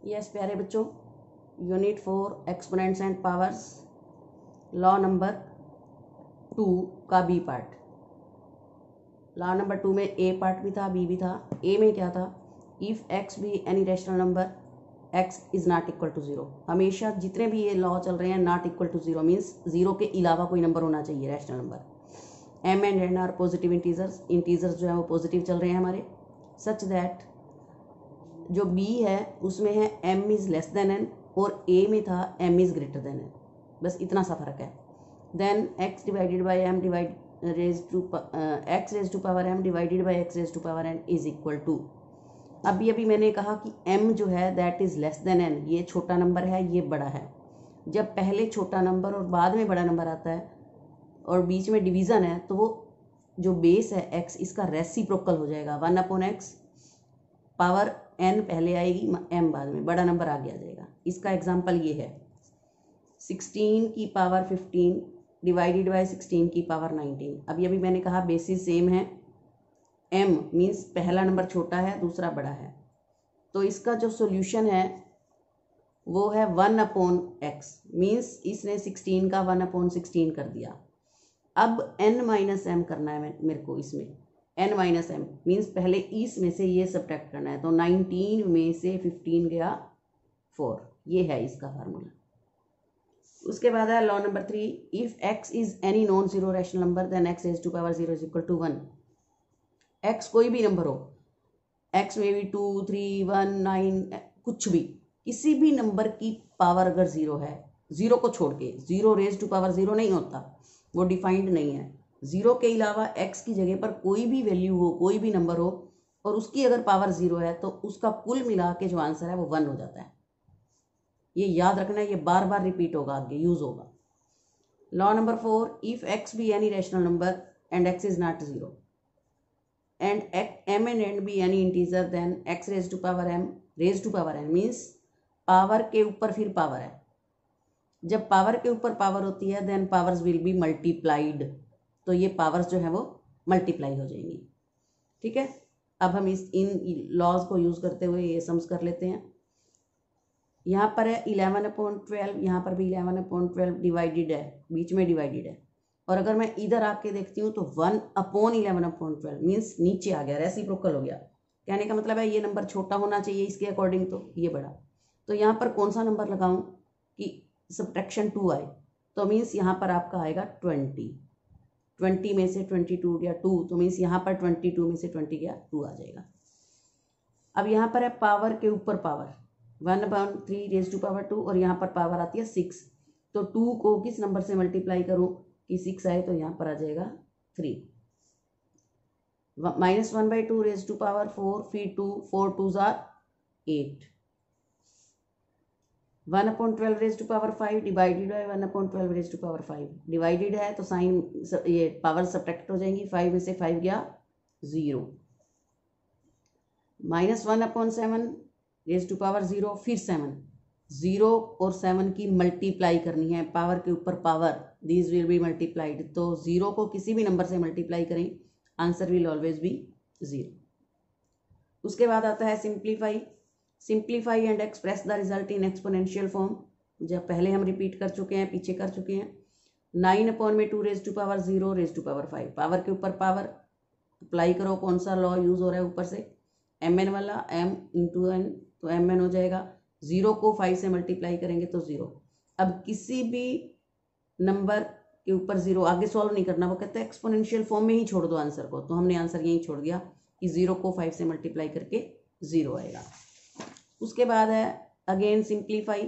Yes प्यारे बच्चों, unit 4 exponents and powers, law number 2 का बी पार्ट। लॉ नंबर 2 में ए पार्ट भी था, बी भी था। ए में क्या था? If x be any rational number x is not equal to zero. हमेशा जितने भी ये लॉ चल रहे हैं, not equal to zero means zero के अलावा कोई नंबर होना चाहिए rational number. M and n are positive integers, integers जो है वो पॉजिटिव चल रहे हैं हमारे, सच दैट जो बी है उसमें है m is less than n और a में था m is greater than n, बस इतना सा फर्क है। Then x divided by m divide x raise to power m divided by x raise to power n is equal to, अभी मैंने कहा कि m जो है that is less than n, ये छोटा नंबर है, ये बड़ा है। जब पहले छोटा नंबर और बाद में बड़ा नंबर आता है और बीच में डिवीज़न है तो वो जो बेस है x, इसका रेसिप्रोकल हो जाएगा। 1/x पावर n पहले आएगी, m बाद में, बड़ा नंबर आगे आ जाएगा। इसका एग्जाम्पल ये है 16 की पावर 15 डिवाइडेड बाय 16 की पावर 19। अभी मैंने कहा बेसिस सेम है, m मीन्स पहला नंबर छोटा है, दूसरा बड़ा है, तो इसका जो सॉल्यूशन है वो है 1/x मीन्स इसने 16 का 1/16 कर दिया। अब n माइनस m करना है मेरे को, इसमें n माइनस एम मीन्स पहले इस में से ये सब्ट्रैक्ट करना है, तो 19 में से 15 गया 4, ये है इसका फार्मूला। उसके बाद है law number 3, if x is any non zero rational number then x raise to power 0 is equal to 1। x कोई भी नंबर हो, x में भी 2, 3, 1, 9, कुछ भी, किसी भी नंबर की पावर अगर 0 है, 0 को छोड़ के, 0 रेज टू पावर 0 नहीं होता, वो डिफाइंड नहीं है। 0 के अलावा x की जगह पर कोई भी वैल्यू हो, कोई भी नंबर हो और उसकी अगर पावर 0 है तो उसका कुल मिला के जो आंसर है वो 1 हो जाता है। ये याद रखना है, ये बार बार रिपीट होगा, आगे यूज होगा। Law number 4, if x be any rational number and x is not 0 and m and n be any integer then x raise to power m raise to power n means power के ऊपर फिर power है। जब power के ऊपर power होती है then powers will be multiplied, तो ये पावर्स जो है वो मल्टीप्लाई हो जाएंगी। ठीक है, अब हम इन लॉज को यूज़ करते हुए ये सम्स कर लेते हैं। यहाँ पर है 11/12, यहाँ पर भी 11/12 डिवाइडेड है, बीच में डिवाइडेड है, और अगर मैं इधर आके देखती हूँ तो 1/11/12 मीन्स नीचे आ गया, रेसिप्रोकल हो गया। कहने का मतलब है ये नंबर छोटा होना चाहिए इसके अकॉर्डिंग, तो ये बड़ा। तो यहाँ पर कौन सा नंबर लगाऊं कि सब्ट्रैक्शन 2 आए, तो मीन्स यहाँ पर आपका आएगा 20 में से 22 गया 2, तो मीन्स यहाँ पर 22 में से 20 गया 2 आ जाएगा। अब यहाँ पर है पावर के ऊपर पावर 1/3 रेज टू पावर 2 और यहाँ पर पावर आती है 6, तो 2 को किस नंबर से मल्टीप्लाई करूँ कि 6 आए, तो यहाँ पर आ जाएगा 3। -1/2 रेज टू पावर 4 फिर 2, 4 2s are 8। 1/12 raise to power 5 divided by 1/12 raise to power 5, divided है तो साइन ये पावर सब्ट्रैक्ट हो जाएंगी, 5 में से 5 गया 0। -1/7 रेज टू पावर 0 फिर 7, 0 और 7 की मल्टीप्लाई करनी है, पावर के ऊपर power, these will be multiplied, तो 0 को किसी भी नंबर से मल्टीप्लाई करें, आंसर विल ऑलवेज बी 0। उसके बाद आता है simplify and express the result in exponential form. जब पहले हम रिपीट कर चुके हैं, पीछे कर चुके हैं। 9/2 raise to power 0 raise to power 5, power के ऊपर पावर अप्लाई करो, कौन सा लॉ यूज हो रहा है ऊपर से, mn वाला, m इंटू n, तो mn हो जाएगा। 0 को 5 से मल्टीप्लाई करेंगे तो 0। अब किसी भी नंबर के ऊपर 0 आगे सॉल्व नहीं करना, वो कहते हैं एक्सपोनेंशियल फॉर्म में ही छोड़ दो आंसर को, तो हमने आंसर यही छोड़ दिया कि 0 को 5 से मल्टीप्लाई करके 0 आएगा। उसके बाद है again simplify,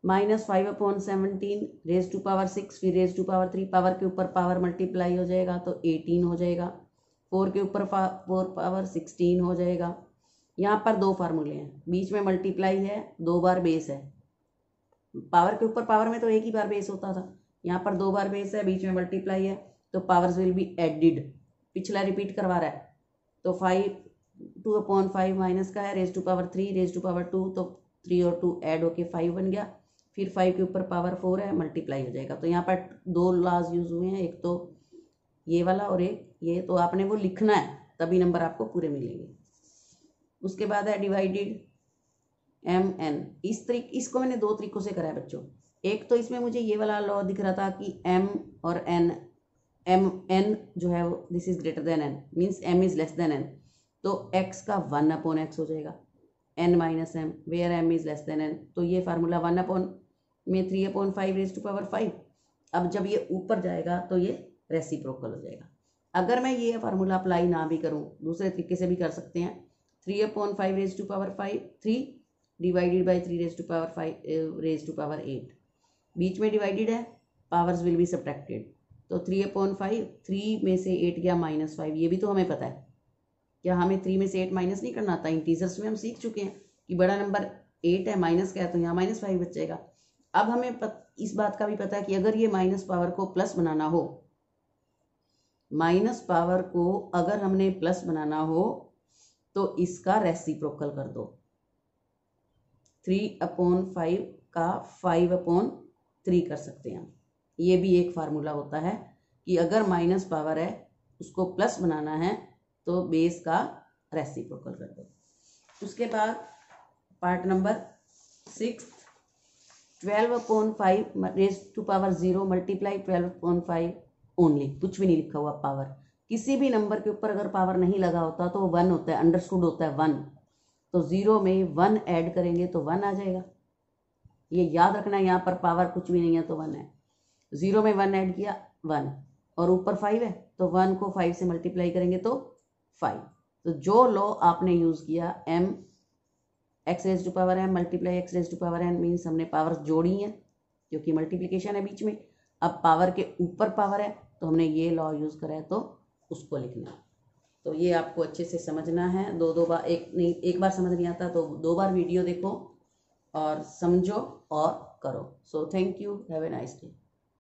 -5/17 raise to power 6 फिर रेज टू पावर 3, पावर के ऊपर पावर मल्टीप्लाई हो जाएगा तो 18 हो जाएगा, 4 के ऊपर 4 पावर 16 हो जाएगा। यहाँ पर 2 फार्मूले हैं, बीच में मल्टीप्लाई है, 2 बार बेस है। पावर के ऊपर पावर में तो एक ही बार बेस होता था, यहाँ पर 2 बार बेस है, बीच में मल्टीप्लाई है, तो पावर्स विल बी एडिड, पिछला रिपीट करवा रहा है, तो 2/5 माइनस का है, raise to power 3 raise to power 2, तो 3 और 2 ऐड होके 5 बन गया, फिर 5 के ऊपर पावर 4 है, मल्टीप्लाई हो जाएगा। तो यहाँ पर 2 लॉज यूज हुए हैं, एक तो ये वाला और एक ये, तो आपने वो लिखना है तभी नंबर आपको पूरे मिलेंगे। उसके बाद है डिवाइडेड एम एन। इसको मैंने दो तरीकों से करा है बच्चों। एक तो इसमें मुझे ये वाला लॉ दिख रहा था कि एम और एन, एम एन जो है वो this is greater than n, means m is less than n, तो एक्स का 1/x हो जाएगा, n minus m where m is less than n. तो ये फार्मूला 1 में 3/5 अब जब ये ऊपर जाएगा तो ये रेसिप्रोकल हो जाएगा। अगर मैं ये फार्मूला अप्लाई ना भी करूँ, दूसरे तरीके से भी कर सकते हैं, 3/5 3 डिवाइडेड बाई 3/8, बीच में डिवाइडेड है, पावर्स विल बी सब्ट्रैक्टेड, तो 3/5 3 में से 8 गया -5। ये भी तो हमें पता है, क्या हमें 3 में से 8 माइनस नहीं करना आता? इंटीजर्स में हम सीख चुके हैं कि बड़ा नंबर 8 है, माइनस का है, तो यहाँ -5 बच जाएगा। अब हमें इस बात का भी पता है कि अगर ये माइनस पावर को प्लस बनाना हो, माइनस पावर को अगर हमने प्लस बनाना हो तो इसका रेसिप्रोकल कर दो। 3/5 का 5/3 कर सकते हैं हम। ये भी एक फार्मूला होता है कि अगर माइनस पावर है उसको प्लस बनाना है तो बेस का रेसिप्रोकल कर दो। उसके बाद part number 6, 12/5 raise to power 0 multiply 12/5 only, कुछ भी नहीं लिखा हुआ पावर। किसी भी नंबर के ऊपर अगर पावर नहीं लगा होता तो 1 होता है, अंडरस्टूड होता है 1, तो 0 में 1 ऐड करेंगे तो 1 आ जाएगा। ये याद रखना है, यहाँ पर पावर कुछ भी नहीं है तो 1 है। 0 में 1 ऐड किया 1, और ऊपर 5 है तो 1 को 5 से मल्टीप्लाई करेंगे तो 5। तो जो लॉ आपने यूज़ किया m x raise to power m multiply x raise to power n, means हमने पावर्स जोड़ी हैं क्योंकि मल्टीप्लिकेशन है बीच में। अब पावर के ऊपर पावर है तो हमने ये लॉ यूज़ करा है तो उसको लिखना है। तो ये आपको अच्छे से समझना है, दो बार, एक बार समझ नहीं आता तो 2 बार वीडियो देखो और समझो और करो। So thank you, have a nice day.